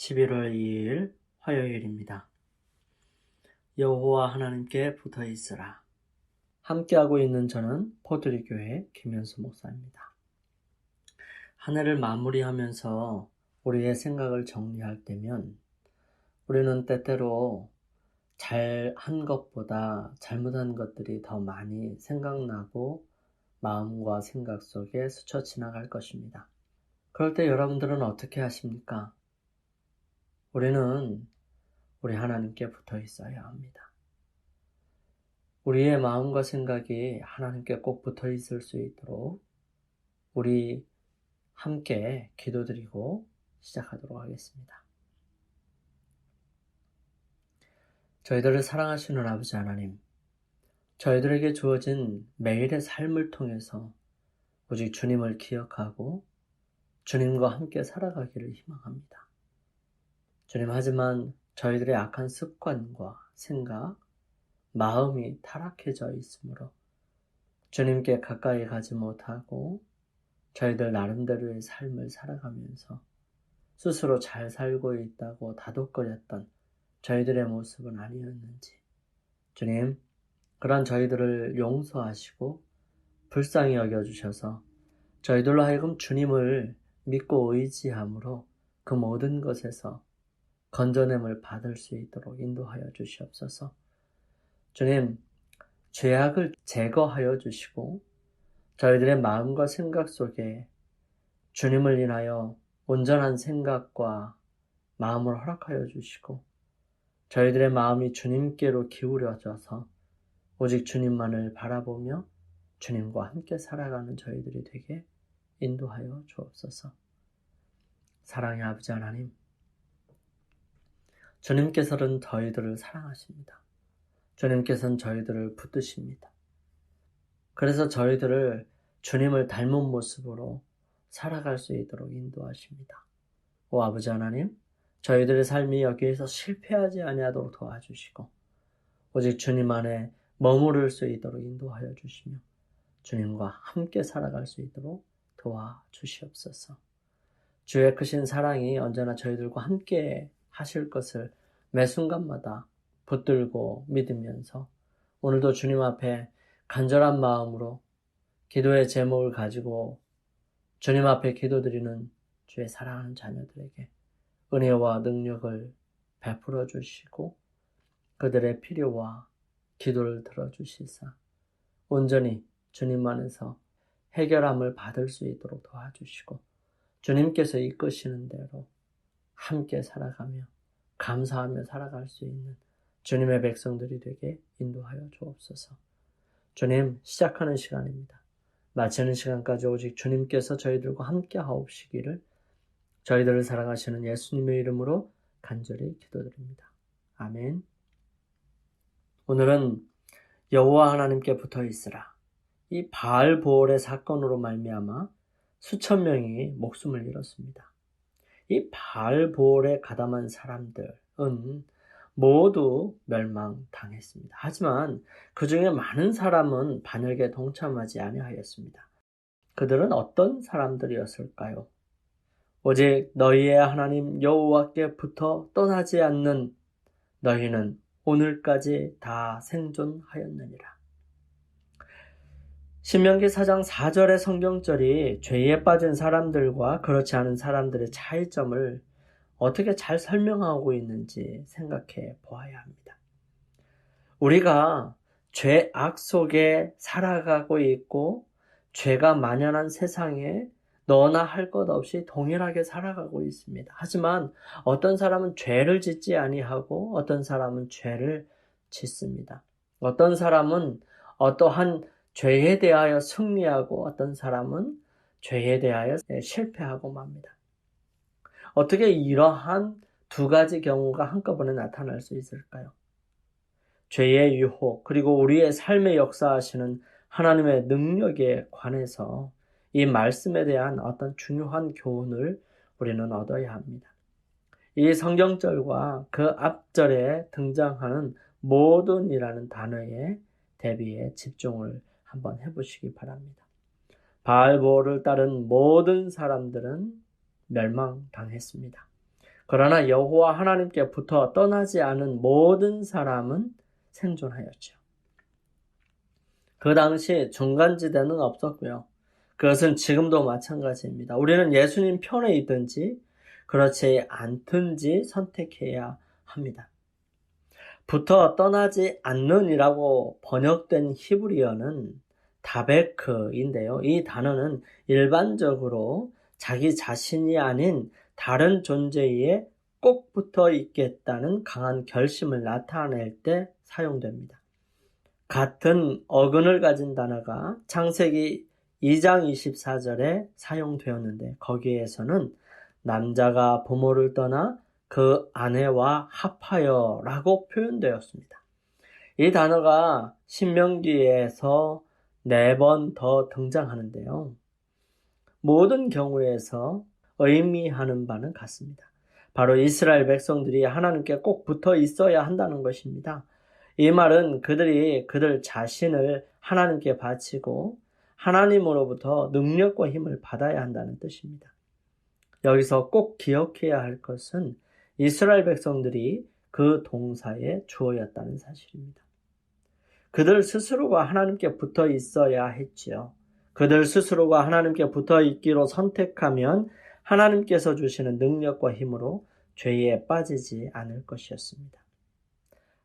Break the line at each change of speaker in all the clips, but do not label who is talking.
11월 2일 화요일입니다. 여호와 하나님께 붙어 있으라. 함께하고 있는 저는 포드리교회 김현수 목사입니다. 한 해를 마무리하면서 우리의 생각을 정리할 때면 우리는 때때로 잘한 것보다 잘못한 것들이 더 많이 생각나고 마음과 생각 속에 스쳐 지나갈 것입니다. 그럴 때 여러분들은 어떻게 하십니까? 우리는 우리 하나님께 붙어 있어야 합니다. 우리의 마음과 생각이 하나님께 꼭 붙어 있을 수 있도록 우리 함께 기도드리고 시작하도록 하겠습니다. 저희들을 사랑하시는 아버지 하나님, 저희들에게 주어진 매일의 삶을 통해서 오직 주님을 기억하고 주님과 함께 살아가기를 희망합니다. 주님, 하지만 저희들의 악한 습관과 생각, 마음이 타락해져 있으므로 주님께 가까이 가지 못하고 저희들 나름대로의 삶을 살아가면서 스스로 잘 살고 있다고 다독거렸던 저희들의 모습은 아니었는지 주님, 그런 저희들을 용서하시고 불쌍히 여겨주셔서 저희들로 하여금 주님을 믿고 의지함으로 그 모든 것에서 건져냄을 받을 수 있도록 인도하여 주시옵소서. 주님, 죄악을 제거하여 주시고 저희들의 마음과 생각 속에 주님을 인하여 온전한 생각과 마음을 허락하여 주시고 저희들의 마음이 주님께로 기울여져서 오직 주님만을 바라보며 주님과 함께 살아가는 저희들이 되게 인도하여 주옵소서. 사랑의 아버지 하나님, 주님께서는 저희들을 사랑하십니다. 주님께서는 저희들을 붙드십니다. 그래서 저희들을 주님을 닮은 모습으로 살아갈 수 있도록 인도하십니다. 오 아버지 하나님, 저희들의 삶이 여기에서 실패하지 아니하도록 도와주시고 오직 주님 안에 머무를 수 있도록 인도하여 주시며 주님과 함께 살아갈 수 있도록 도와주시옵소서. 주의 크신 사랑이 언제나 저희들과 함께 하실 것을 매 순간마다 붙들고 믿으면서 오늘도 주님 앞에 간절한 마음으로 기도의 제목을 가지고 주님 앞에 기도드리는 주의 사랑하는 자녀들에게 은혜와 능력을 베풀어 주시고 그들의 필요와 기도를 들어주시사 온전히 주님 안에서 해결함을 받을 수 있도록 도와주시고 주님께서 이끄시는 대로 함께 살아가며 감사하며 살아갈 수 있는 주님의 백성들이 되게 인도하여 주옵소서. 주님, 시작하는 시간입니다. 마치는 시간까지 오직 주님께서 저희들과 함께 하옵시기를 저희들을 사랑하시는 예수님의 이름으로 간절히 기도드립니다. 아멘. 오늘은 여호와 하나님께 붙어 있으라. 이 바알보올의 사건으로 말미암아 수천 명이 목숨을 잃었습니다. 이 바알보올에 가담한 사람들은 모두 멸망당했습니다. 하지만 그 중에 많은 사람은 반역에 동참하지 아니하였습니다. 그들은 어떤 사람들이었을까요? 오직 너희의 하나님 여호와께 붙어 떠나지 않는 너희는 오늘까지 다 생존하였느니라. 신명기 4장 4절의 성경절이 죄에 빠진 사람들과 그렇지 않은 사람들의 차이점을 어떻게 잘 설명하고 있는지 생각해 보아야 합니다. 우리가 죄악 속에 살아가고 있고 죄가 만연한 세상에 너나 할 것 없이 동일하게 살아가고 있습니다. 하지만 어떤 사람은 죄를 짓지 아니하고 어떤 사람은 죄를 짓습니다. 어떤 사람은 어떠한 죄에 대하여 승리하고 어떤 사람은 죄에 대하여 실패하고 맙니다. 어떻게 이러한 두 가지 경우가 한꺼번에 나타날 수 있을까요? 죄의 유혹 그리고 우리의 삶에 역사하시는 하나님의 능력에 관해서 이 말씀에 대한 어떤 중요한 교훈을 우리는 얻어야 합니다. 이 성경절과 그 앞절에 등장하는 모든이라는 단어의 대비에 집중을 한번 해보시기 바랍니다. 바알보올을 따른 모든 사람들은 멸망당했습니다. 그러나 여호와 하나님께부터 떠나지 않은 모든 사람은 생존하였죠. 그 당시 중간지대는 없었고요. 그것은 지금도 마찬가지입니다. 우리는 예수님 편에 있든지 그렇지 않든지 선택해야 합니다. 부터 떠나지 않는이라고 번역된 히브리어는 다베크인데요. 이 단어는 일반적으로 자기 자신이 아닌 다른 존재에 꼭 붙어 있겠다는 강한 결심을 나타낼 때 사용됩니다. 같은 어근을 가진 단어가 창세기 2장 24절에 사용되었는데 거기에서는 남자가 부모를 떠나 그 아내와 합하여 라고 표현되었습니다. 이 단어가 신명기에서 4번 더 등장하는데요. 모든 경우에서 의미하는 바는 같습니다. 바로 이스라엘 백성들이 하나님께 꼭 붙어 있어야 한다는 것입니다. 이 말은 그들이 그들 자신을 하나님께 바치고 하나님으로부터 능력과 힘을 받아야 한다는 뜻입니다. 여기서 꼭 기억해야 할 것은 이스라엘 백성들이 그 동사의 주어였다는 사실입니다. 그들 스스로가 하나님께 붙어 있어야 했지요. 그들 스스로가 하나님께 붙어 있기로 선택하면 하나님께서 주시는 능력과 힘으로 죄에 빠지지 않을 것이었습니다.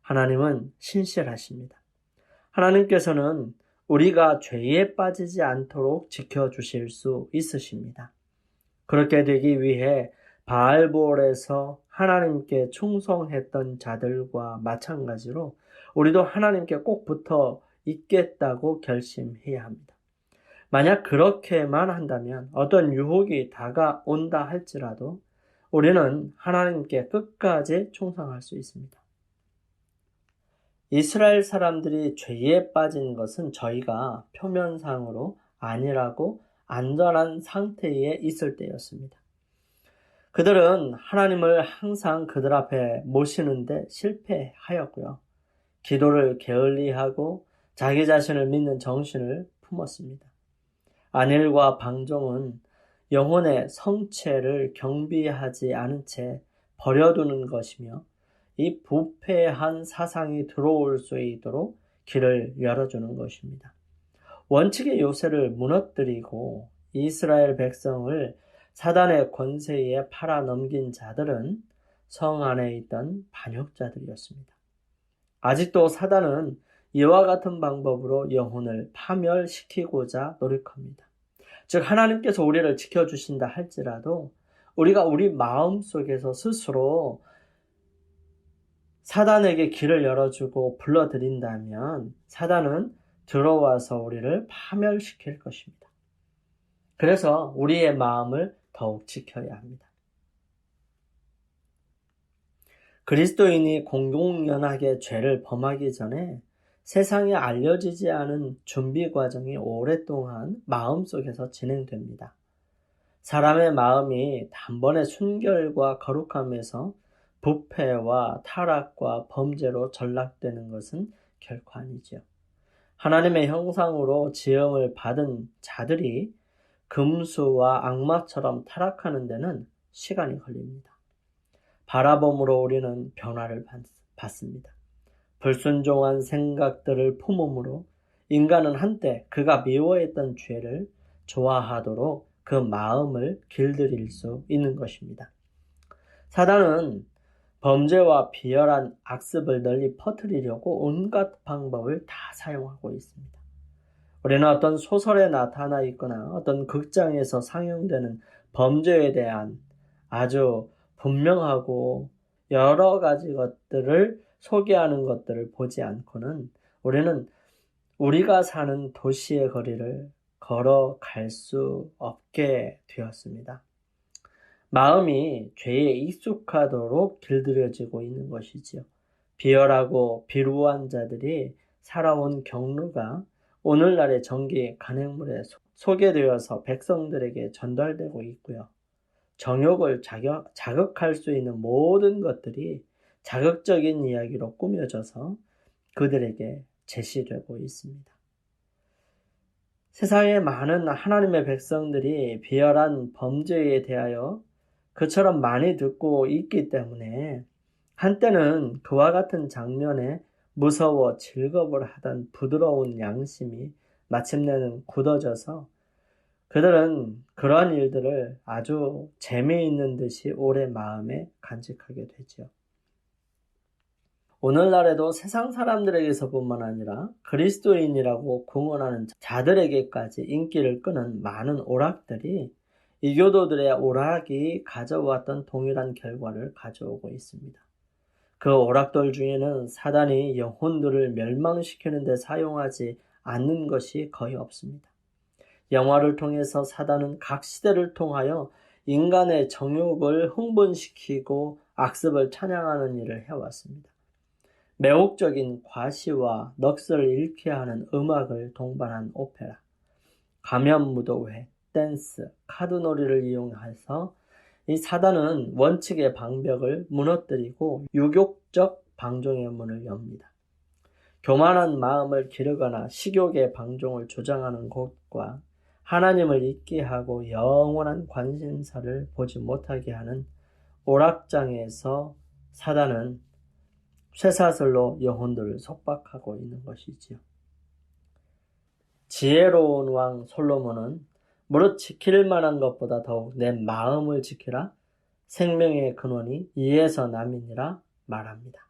하나님은 신실하십니다. 하나님께서는 우리가 죄에 빠지지 않도록 지켜주실 수 있으십니다. 그렇게 되기 위해 바알볼에서 하나님께 충성했던 자들과 마찬가지로 우리도 하나님께 꼭 붙어 있겠다고 결심해야 합니다. 만약 그렇게만 한다면 어떤 유혹이 다가온다 할지라도 우리는 하나님께 끝까지 충성할 수 있습니다. 이스라엘 사람들이 죄에 빠진 것은 저희가 표면상으로 아니라고 안전한 상태에 있을 때였습니다. 그들은 하나님을 항상 그들 앞에 모시는데 실패하였고요. 기도를 게을리하고 자기 자신을 믿는 정신을 품었습니다. 안일과 방종은 영혼의 성체를 경비하지 않은 채 버려두는 것이며 이 부패한 사상이 들어올 수 있도록 길을 열어주는 것입니다. 원칙의 요새를 무너뜨리고 이스라엘 백성을 사단의 권세에 팔아넘긴 자들은 성 안에 있던 반역자들이었습니다. 아직도 사단은 이와 같은 방법으로 영혼을 파멸시키고자 노력합니다. 즉 하나님께서 우리를 지켜주신다 할지라도 우리가 우리 마음속에서 스스로 사단에게 길을 열어주고 불러들인다면 사단은 들어와서 우리를 파멸시킬 것입니다. 그래서 우리의 마음을 더욱 지켜야 합니다. 그리스도인이 공공연하게 죄를 범하기 전에 세상에 알려지지 않은 준비 과정이 오랫동안 마음속에서 진행됩니다. 사람의 마음이 단번에 순결과 거룩함에서 부패와 타락과 범죄로 전락되는 것은 결코 아니죠. 하나님의 형상으로 지음을 받은 자들이 금수와 악마처럼 타락하는 데는 시간이 걸립니다. 바라봄으로 우리는 변화를 받습니다. 불순종한 생각들을 품음으로 인간은 한때 그가 미워했던 죄를 좋아하도록 그 마음을 길들일 수 있는 것입니다. 사단은 범죄와 비열한 악습을 널리 퍼뜨리려고 온갖 방법을 다 사용하고 있습니다. 우리는 어떤 소설에 나타나 있거나 어떤 극장에서 상영되는 범죄에 대한 아주 분명하고 여러 가지 것들을 소개하는 것들을 보지 않고는 우리는 우리가 사는 도시의 거리를 걸어갈 수 없게 되었습니다. 마음이 죄에 익숙하도록 길들여지고 있는 것이지요. 비열하고 비루한 자들이 살아온 경로가 오늘날의 전기 간행물에 소개되어서 백성들에게 전달되고 있고요. 정욕을 자극할 수 있는 모든 것들이 자극적인 이야기로 꾸며져서 그들에게 제시되고 있습니다. 세상에 많은 하나님의 백성들이 비열한 범죄에 대하여 그처럼 많이 듣고 있기 때문에 한때는 그와 같은 장면에 무서워 질겁을 하던 부드러운 양심이 마침내는 굳어져서 그들은 그러한 일들을 아주 재미있는 듯이 오래 마음에 간직하게 되죠. 오늘날에도 세상 사람들에게서뿐만 아니라 그리스도인이라고 공언하는 자들에게까지 인기를 끄는 많은 오락들이 이교도들의 오락이 가져왔던 동일한 결과를 가져오고 있습니다. 그 오락들 중에는 사단이 영혼들을 멸망시키는 데 사용하지 않는 것이 거의 없습니다. 영화를 통해서 사단은 각 시대를 통하여 인간의 정욕을 흥분시키고 악습을 찬양하는 일을 해왔습니다. 매혹적인 과시와 넋을 잃게 하는 음악을 동반한 오페라, 가면무도회, 댄스, 카드놀이를 이용해서 이 사단은 원칙의 방벽을 무너뜨리고 유욕적 방종의 문을 엽니다. 교만한 마음을 기르거나 식욕의 방종을 조장하는 곳과 하나님을 잊게 하고 영원한 관심사를 보지 못하게 하는 오락장에서 사단은 쇠사슬로 영혼들을 속박하고 있는 것이지요. 지혜로운 왕 솔로몬은 무릇 지킬 만한 것보다 더욱 내 마음을 지키라. 생명의 근원이 이에서 남이니라 말합니다.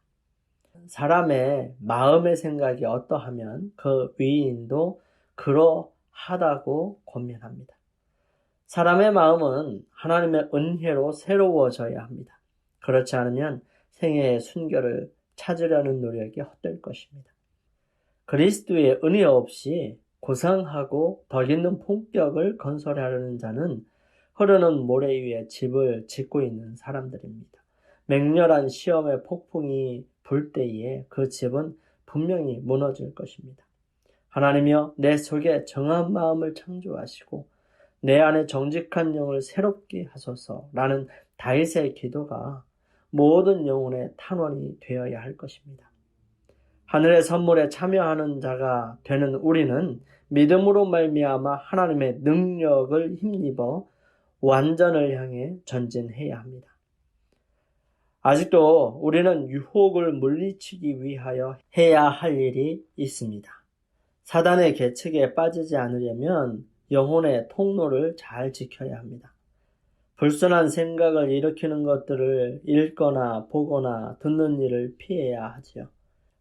사람의 마음의 생각이 어떠하면 그 위인도 그러하다고 권면합니다. 사람의 마음은 하나님의 은혜로 새로워져야 합니다. 그렇지 않으면 생애의 순결을 찾으려는 노력이 헛될 것입니다. 그리스도의 은혜 없이 고상하고 덕있는 품격을 건설하려는 자는 흐르는 모래 위에 집을 짓고 있는 사람들입니다. 맹렬한 시험의 폭풍이 불 때에 그 집은 분명히 무너질 것입니다. 하나님이여 내 속에 정한 마음을 창조하시고 내 안에 정직한 영을 새롭게 하소서라는 다윗의 기도가 모든 영혼의 탄원이 되어야 할 것입니다. 하늘의 선물에 참여하는 자가 되는 우리는 믿음으로 말미암아 하나님의 능력을 힘입어 완전을 향해 전진해야 합니다. 아직도 우리는 유혹을 물리치기 위하여 해야 할 일이 있습니다. 사단의 계책에 빠지지 않으려면 영혼의 통로를 잘 지켜야 합니다. 불순한 생각을 일으키는 것들을 읽거나 보거나 듣는 일을 피해야 하지요.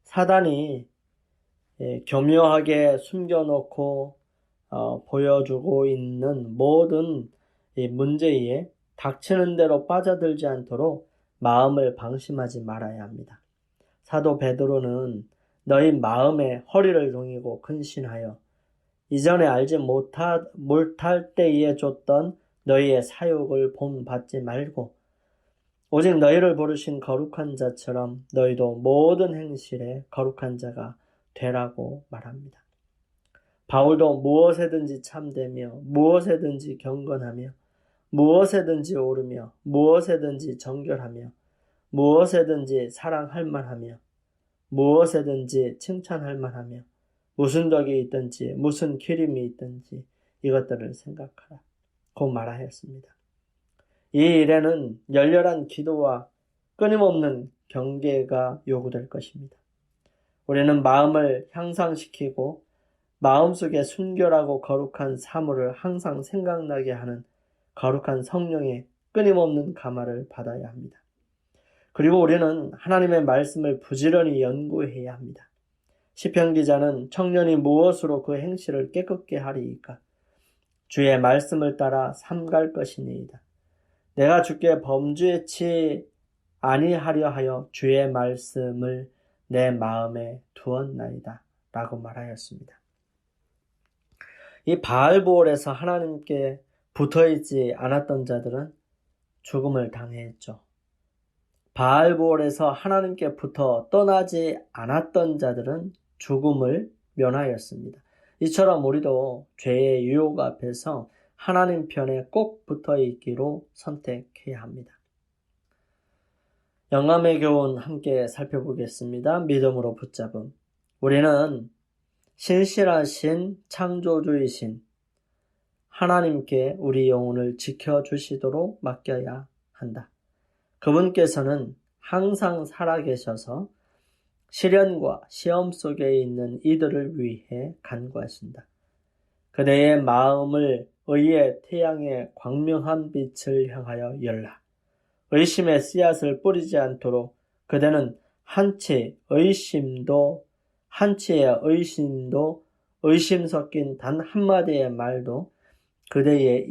사단이 교묘하게 숨겨놓고 보여주고 있는 모든 문제에 닥치는 대로 빠져들지 않도록 마음을 방심하지 말아야 합니다. 사도 베드로는 너희 마음에 허리를 동이고 근신하여 이전에 알지 못할 때에 줬던 너희의 사욕을 본받지 말고 오직 너희를 부르신 거룩한 자처럼 너희도 모든 행실에 거룩한 자가 되라고 말합니다. 바울도 무엇에든지 참되며 무엇에든지 경건하며 무엇에든지 오르며 무엇에든지 정결하며 무엇에든지 사랑할 만하며 무엇에든지 칭찬할 만하며 무슨 덕이 있든지 무슨 기림이 있든지 이것들을 생각하라 고 말하였습니다. 이 일에는 열렬한 기도와 끊임없는 경계가 요구될 것입니다. 우리는 마음을 향상시키고 마음속에 순결하고 거룩한 사물을 항상 생각나게 하는 거룩한 성령의 끊임없는 감화를 받아야 합니다. 그리고 우리는 하나님의 말씀을 부지런히 연구해야 합니다. 시편 기자는 청년이 무엇으로 그 행실을 깨끗게 하리이까? 주의 말씀을 따라 삼갈 것이니이다. 내가 주께 범죄치 아니하려 하여 주의 말씀을 내 마음에 두었나이다 라고 말하였습니다. 이 바알보올에서 하나님께 붙어있지 않았던 자들은 죽음을 당했죠. 바알보올에서 하나님께 붙어 떠나지 않았던 자들은 죽음을 면하였습니다. 이처럼 우리도 죄의 유혹 앞에서 하나님 편에 꼭 붙어있기로 선택해야 합니다. 영감의 교훈 함께 살펴보겠습니다. 믿음으로 붙잡음. 우리는 신실하신 창조주이신 하나님께 우리 영혼을 지켜주시도록 맡겨야 한다. 그분께서는 항상 살아계셔서 시련과 시험 속에 있는 이들을 위해 간구하신다. 그대의 마음을 의의 태양의 광명한 빛을 향하여 열라. 의심의 씨앗을 뿌리지 않도록 그대는 한치의 의심도 의심 섞인 단 한마디의 말도 그대의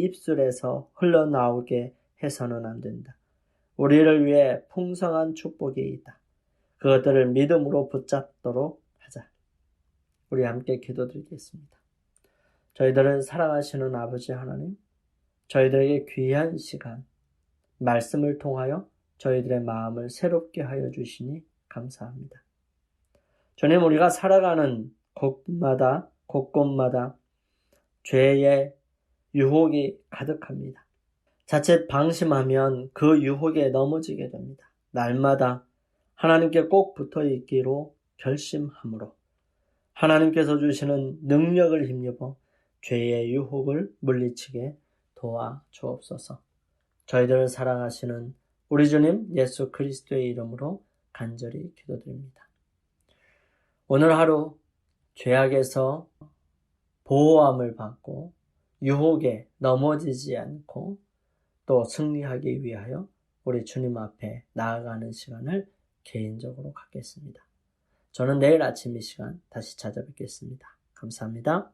입술에서 흘러나오게 해서는 안 된다. 우리를 위해 풍성한 축복이 있다. 그것들을 믿음으로 붙잡도록 하자. 우리 함께 기도드리겠습니다. 저희들을 사랑하시는 아버지 하나님, 저희들에게 귀한 시간, 말씀을 통하여 저희들의 마음을 새롭게 하여 주시니 감사합니다. 주님, 우리가 살아가는 곳곳마다 죄의 유혹이 가득합니다. 자칫 방심하면 그 유혹에 넘어지게 됩니다. 날마다 하나님께 꼭 붙어 있기로 결심함으로 하나님께서 주시는 능력을 힘입어 죄의 유혹을 물리치게 도와 주옵소서. 저희들을 사랑하시는 우리 주님 예수 그리스도의 이름으로 간절히 기도드립니다. 오늘 하루 죄악에서 보호함을 받고 유혹에 넘어지지 않고 또 승리하기 위하여 우리 주님 앞에 나아가는 시간을 개인적으로 갖겠습니다. 저는 내일 아침 이 시간 다시 찾아뵙겠습니다. 감사합니다.